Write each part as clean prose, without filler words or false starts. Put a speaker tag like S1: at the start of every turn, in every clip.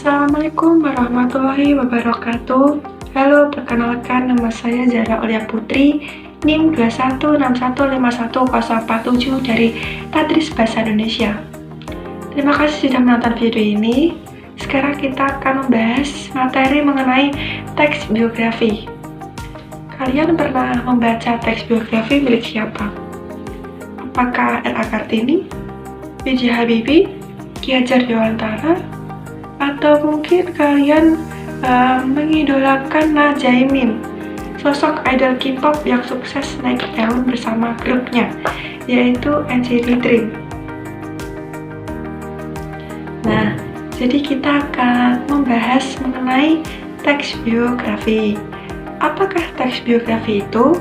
S1: Assalamualaikum warahmatullahi wabarakatuh. Halo, perkenalkan nama saya Zara Aulia Putri, NIM 216151047 dari Tadris Bahasa Indonesia. Terima kasih sudah menonton video ini. Sekarang kita akan membahas materi mengenai teks biografi. Kalian pernah membaca teks biografi milik siapa? Apakah R.A. Kartini, B.J. Habibie, Ki Hajar Dewantara, atau mungkin kalian mengidolakan Na Jaimin, sosok idol K-pop yang sukses naik daun bersama grupnya, yaitu NCT Dream. Nah, jadi kita akan membahas mengenai teks biografi. Apakah teks biografi itu?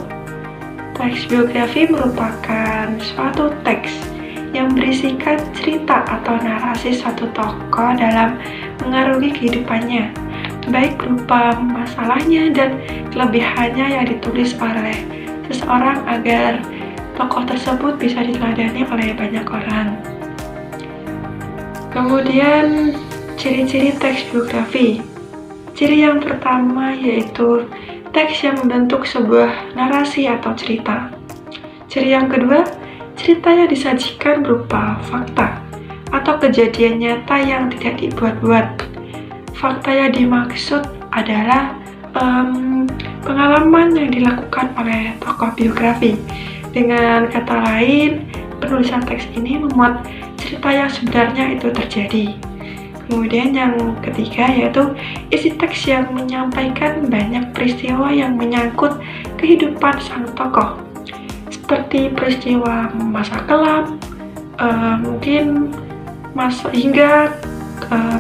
S1: Teks biografi merupakan suatu teks yang berisikan cerita atau narasi suatu tokoh dalam mengarungi kehidupannya, baik berupa masalahnya dan kelebihannya yang ditulis oleh seseorang agar tokoh tersebut bisa diteladani oleh banyak orang. Kemudian, ciri-ciri teks biografi. Ciri yang pertama yaitu teks yang membentuk sebuah narasi atau cerita. Ciri yang kedua, cerita yang disajikan berupa fakta atau kejadian nyata yang tidak dibuat-buat. Fakta yang dimaksud adalah pengalaman yang dilakukan oleh tokoh biografi. Dengan kata lain, penulisan teks ini memuat cerita yang sebenarnya itu terjadi. Kemudian yang ketiga yaitu isi teks yang menyampaikan banyak peristiwa yang menyangkut kehidupan sang tokoh, seperti peristiwa masa kelam, mungkin hingga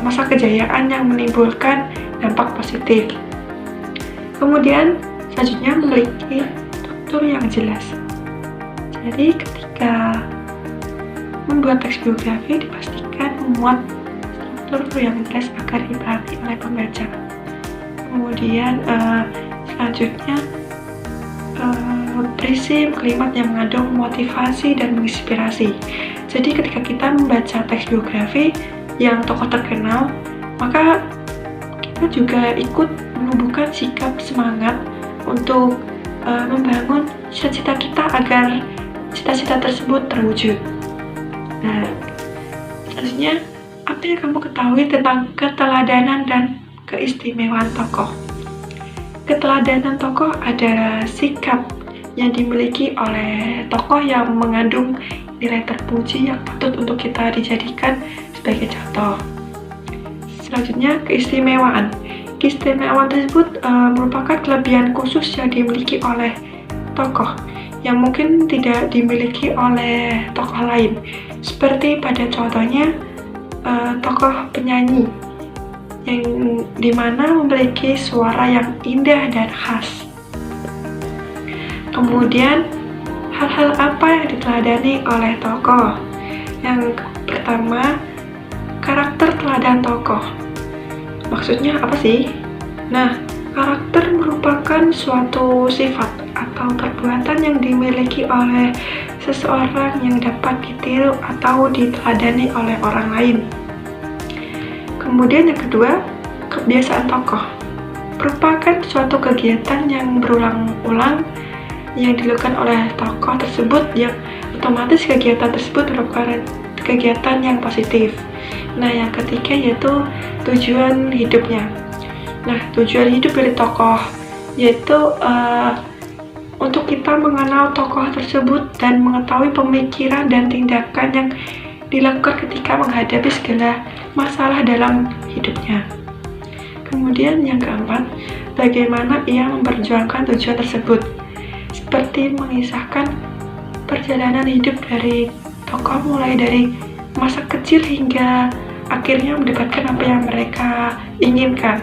S1: masa kejayaan yang menimbulkan dampak positif. Kemudian selanjutnya memiliki struktur yang jelas. Jadi ketika membuat teks biografi dipastikan memuat struktur yang jelas agar dipahami oleh pembaca. Kemudian selanjutnya berisi kalimat yang mengandung motivasi dan menginspirasi. Jadi ketika kita membaca teks biografi yang tokoh terkenal, maka kita juga ikut menumbuhkan sikap semangat untuk membangun cita-cita kita agar cita-cita tersebut terwujud. Nah, selanjutnya apa yang kamu ketahui tentang keteladanan dan keistimewaan tokoh? Keteladanan tokoh adalah sikap yang dimiliki oleh tokoh yang mengandung nilai terpuji yang patut untuk kita dijadikan sebagai contoh. Selanjutnya, keistimewaan. Keistimewaan tersebut merupakan kelebihan khusus yang dimiliki oleh tokoh yang mungkin tidak dimiliki oleh tokoh lain. Seperti pada contohnya tokoh penyanyi yang dimana memiliki suara yang indah dan khas. Kemudian, hal-hal apa yang diteladani oleh tokoh? Yang pertama, karakter teladan tokoh. Maksudnya apa sih? Nah, karakter merupakan suatu sifat atau perbuatan yang dimiliki oleh seseorang yang dapat ditiru atau diteladani oleh orang lain. Kemudian yang kedua, kebiasaan tokoh. Merupakan suatu kegiatan yang berulang-ulang yang dilakukan oleh tokoh tersebut yang otomatis kegiatan tersebut merupakan kegiatan yang positif. Nah, yang ketiga yaitu tujuan hidupnya. Nah, tujuan hidup dari tokoh yaitu untuk kita mengenal tokoh tersebut dan mengetahui pemikiran dan tindakan yang dilakukan ketika menghadapi segala masalah dalam hidupnya. Kemudian yang keempat, bagaimana ia memperjuangkan tujuan tersebut, seperti mengisahkan perjalanan hidup dari tokoh mulai dari masa kecil hingga akhirnya mendapatkan apa yang mereka inginkan,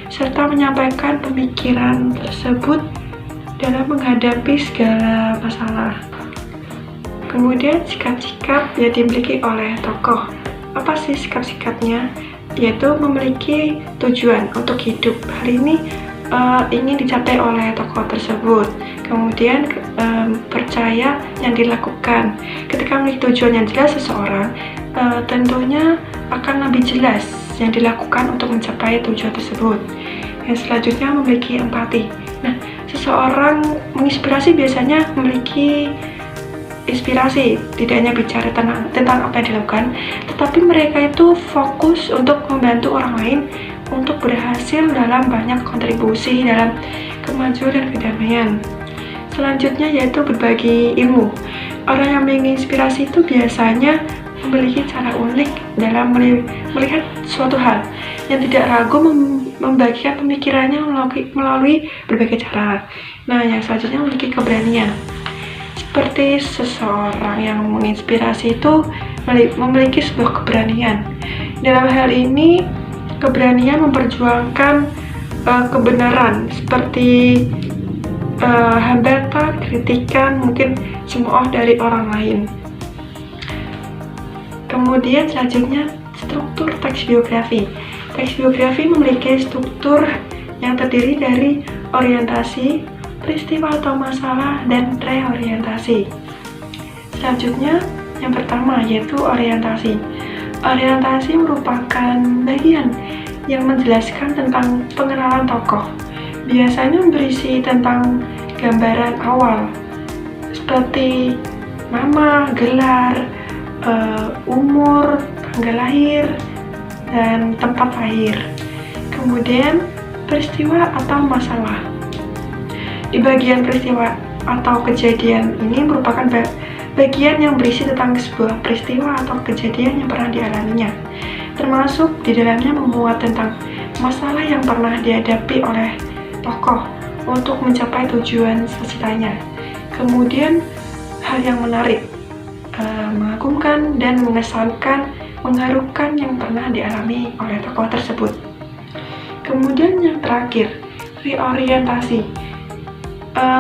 S1: serta menyampaikan pemikiran tersebut dalam menghadapi segala masalah. Kemudian sikap-sikap yang dimiliki oleh tokoh. Apa sih sikap-sikapnya? Yaitu memiliki tujuan untuk hidup. Hal ini ingin dicapai oleh tokoh tersebut. Kemudian percaya yang dilakukan. Ketika memiliki tujuan yang jelas seseorang, tentunya akan lebih jelas yang dilakukan untuk mencapai tujuan tersebut. Yang selanjutnya memiliki empati. Nah, seseorang menginspirasi biasanya memiliki inspirasi, tidak hanya bicara tentang apa yang dilakukan, tetapi mereka itu fokus untuk membantu orang lain untuk berhasil dalam banyak kontribusi dalam kemajuan dan kedamaian. Selanjutnya yaitu berbagi ilmu. Orang yang menginspirasi itu biasanya memiliki cara unik dalam melihat suatu hal, yang tidak ragu membagikan pemikirannya melalui berbagai cara. Nah, yang selanjutnya memiliki keberanian. Seperti seseorang yang menginspirasi itu memiliki sebuah keberanian. Dalam hal ini, keberanian memperjuangkan kebenaran seperti hambatan, kritikan, mungkin cemooh dari orang lain. Kemudian selanjutnya struktur teks biografi. Teks biografi memiliki struktur yang terdiri dari orientasi, peristiwa atau masalah, dan reorientasi. Selanjutnya yang pertama yaitu orientasi. Orientasi merupakan bagian yang menjelaskan tentang pengenalan tokoh. Biasanya berisi tentang gambaran awal seperti nama, gelar, umur, tanggal lahir, dan tempat lahir. Kemudian peristiwa atau masalah. Di bagian peristiwa atau kejadian ini merupakan bagian yang berisi tentang sebuah peristiwa atau kejadian yang pernah dialaminya, termasuk di dalamnya memuat tentang masalah yang pernah dihadapi oleh tokoh untuk mencapai tujuan cita-citanya. Kemudian hal yang menarik, mengagumkan dan mengesankan, mengharukan yang pernah dialami oleh tokoh tersebut. Kemudian yang terakhir, reorientasi.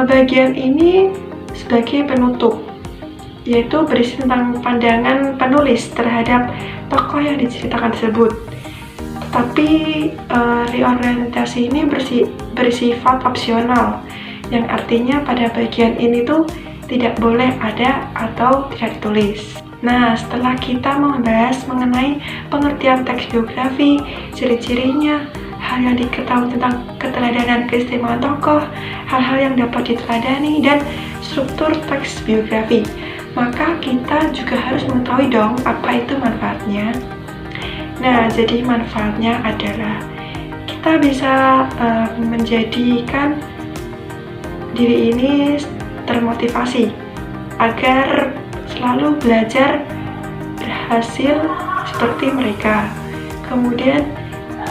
S1: Bagian ini sebagai penutup, yaitu berisi tentang pandangan penulis terhadap tokoh yang diceritakan tersebut. Tetapi reorientasi ini bersifat opsional, yang artinya pada bagian ini tuh tidak boleh ada atau tidak ditulis. Nah, setelah kita membahas mengenai pengertian teks biografi, ciri-cirinya, hal yang diketahui tentang keteladanan keistimewaan tokoh, hal-hal yang dapat diteladani, dan struktur teks biografi, maka kita juga harus mengetahui dong apa itu manfaatnya. Nah, jadi manfaatnya adalah kita bisa menjadikan diri ini termotivasi agar selalu belajar berhasil seperti mereka. Kemudian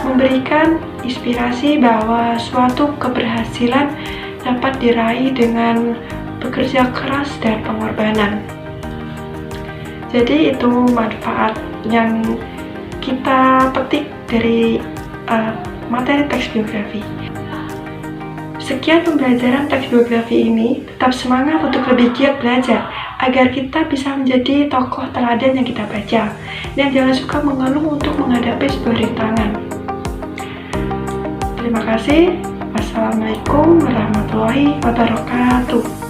S1: memberikan inspirasi bahwa suatu keberhasilan dapat diraih dengan bekerja keras dan pengorbanan. Jadi itu manfaat yang kita petik dari materi teks biografi. Sekian pembelajaran teks biografi ini. Tetap semangat untuk lebih giat belajar agar kita bisa menjadi tokoh teladan yang kita baca, dan jangan suka mengeluh untuk menghadapi sebuah rintangan. Terima kasih. Wassalamualaikum warahmatullahi wabarakatuh.